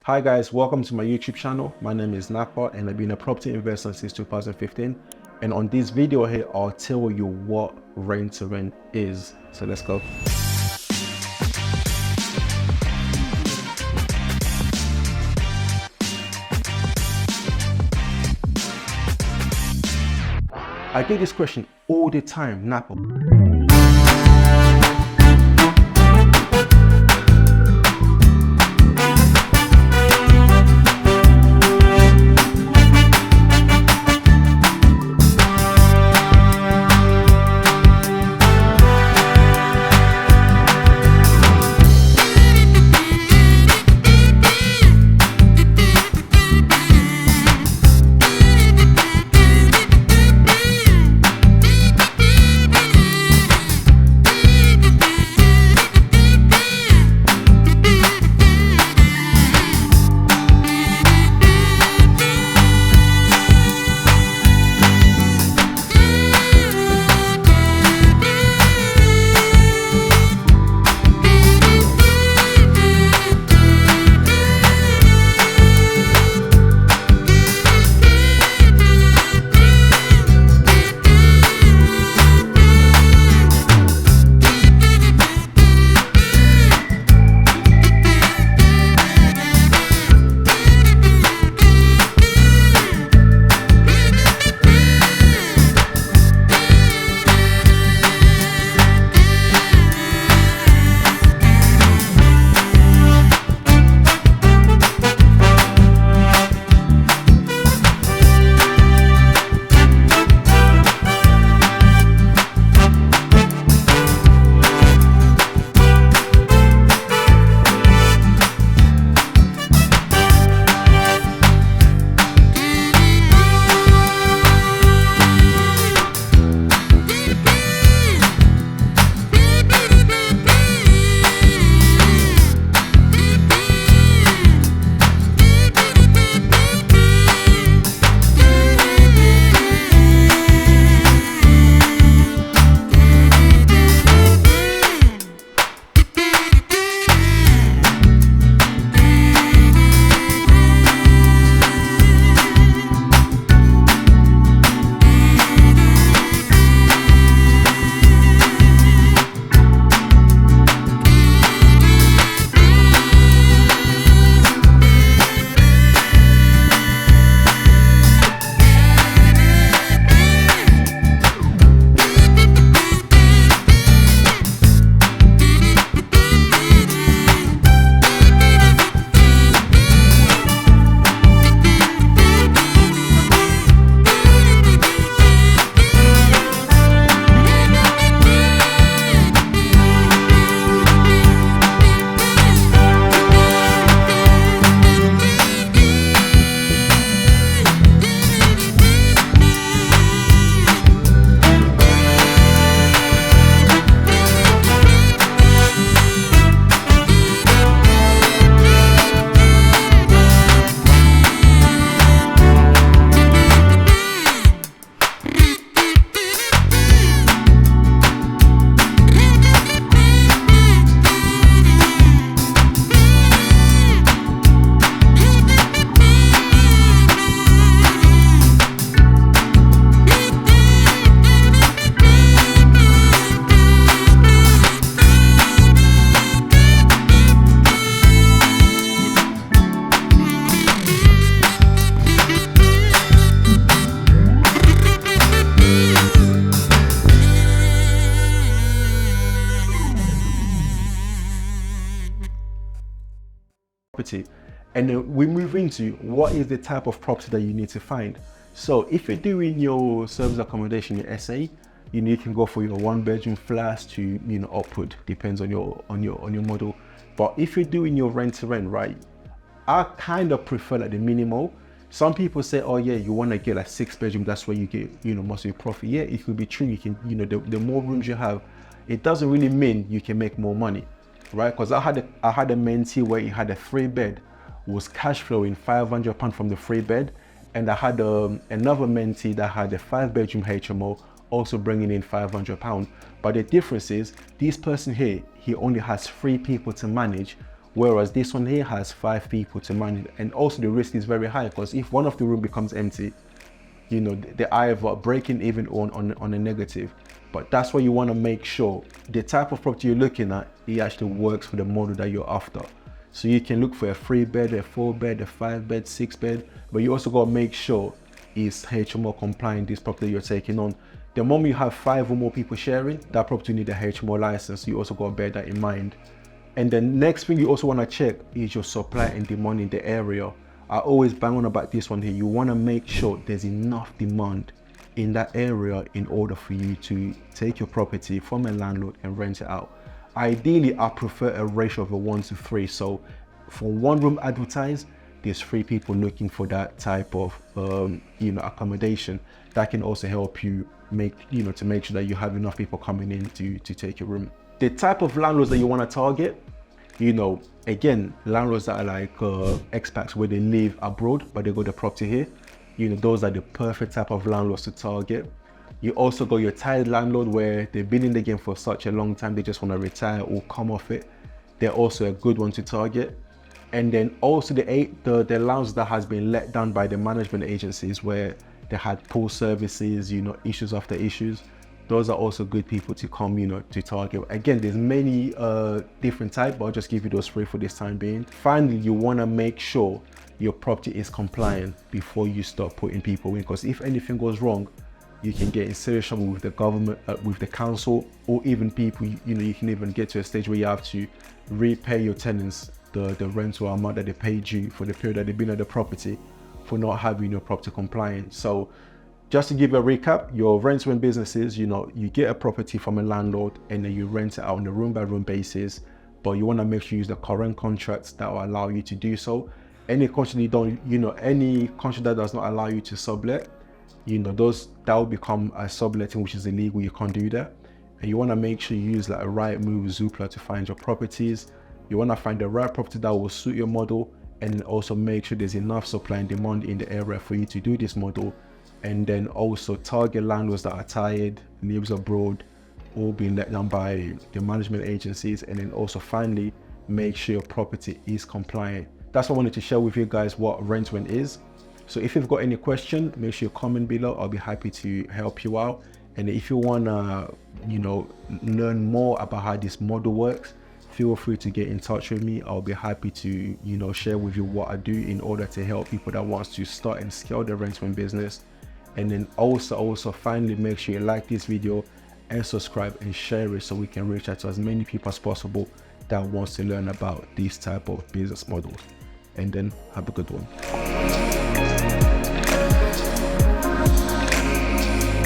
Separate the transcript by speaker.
Speaker 1: Hi guys, welcome to my YouTube channel. My name is Napa and I've been a property investor since 2015. And on this video here, I'll tell you what rent to rent is. So let's go. I get this question all the time, Napa. Property, and then we move into what is the type of property that you need to find. So if you're doing your service accommodation in SA, you can go for your 1-bedroom flats to upward, depends on your model. But if you're doing your rent to rent, right, I kind of prefer like the minimal. Some people say, oh yeah, you want to get like 6-bedroom, that's where you get most of your profit. Yeah, it could be true. You can the more rooms you have, it doesn't really mean you can make more money, right? Because I had a mentee where he had a 3-bed, was cash flowing £500 from the 3-bed, and I had another mentee that had a 5-bedroom HMO, also bringing in £500. But the difference is, this person here, he only has 3 people to manage, Whereas this one here has 5 people to manage, and also the risk is very high, because if one of the room becomes empty, you know, they're either breaking even on a negative. But that's why you want to make sure the type of property you're looking at, it actually works for the model that you're after. So you can look for a 3-bed, a 4-bed, a 5-bed, 6-bed, but you also got to make sure it's HMO compliant, this property you're taking on. The moment you have 5 or more people sharing, that property need a HMO license. You also got to bear that in mind. And the next thing you also want to check is your supply and demand in the area. I always bang on about this one here. You want to make sure there's enough demand in that area in order for you to take your property from a landlord and rent it out. Ideally, I prefer a ratio of a 1:3. So for 1 room advertised, there's 3 people looking for that type of you know, accommodation. That can also help you make, you know, to make sure that you have enough people coming in to take your room. The type of landlords that you want to target, you know, again, landlords that are like expats where they live abroad but they got the property here. You know, those are the perfect type of landlords to target. You also got your tired landlord where they've been in the game for such a long time, they just want to retire or come off it. They're also a good one to target. And then also the landlords that has been let down by the management agencies where they had poor services, you know, issues after issues. Those are also good people to come, you know, to target. Again, there's many different types, but I'll just give you those 3 for this time being. Finally, you want to make sure your property is compliant before you start putting people in, because if anything goes wrong, you can get in serious trouble with the government, with the council, or even people, you know, you can even get to a stage where you have to repay your tenants the rental amount that they paid you for the period that they've been at the property for not having your property compliant. So just to give you a recap, your rent-to-rent businesses, you know, you get a property from a landlord and then you rent it out on a room-by-room basis, but you want to make sure you use the current contracts that will allow you to do so. Any contract you don't, you know, any contract that does not allow you to sublet, you know, that will become a subletting, which is illegal. You can't do that. And you want to make sure you use like a Rightmove, Zoopla to find your properties. You want to find the right property that will suit your model, and also make sure there's enough supply and demand in the area for you to do this model. And then also target landlords that are tired, lives abroad, or being let down by the management agencies. And then also finally, make sure your property is compliant. That's what I wanted to share with you guys, what rent-to-rent is. So if you've got any question, make sure you comment below. I'll be happy to help you out. And if you wanna, you know, learn more about how this model works, feel free to get in touch with me. I'll be happy to, you know, share with you what I do in order to help people that wants to start and scale their rent-to-rent business. And then also finally, make sure you like this video and subscribe and share it so we can reach out to as many people as possible that wants to learn about these type of business models. And then have a good one.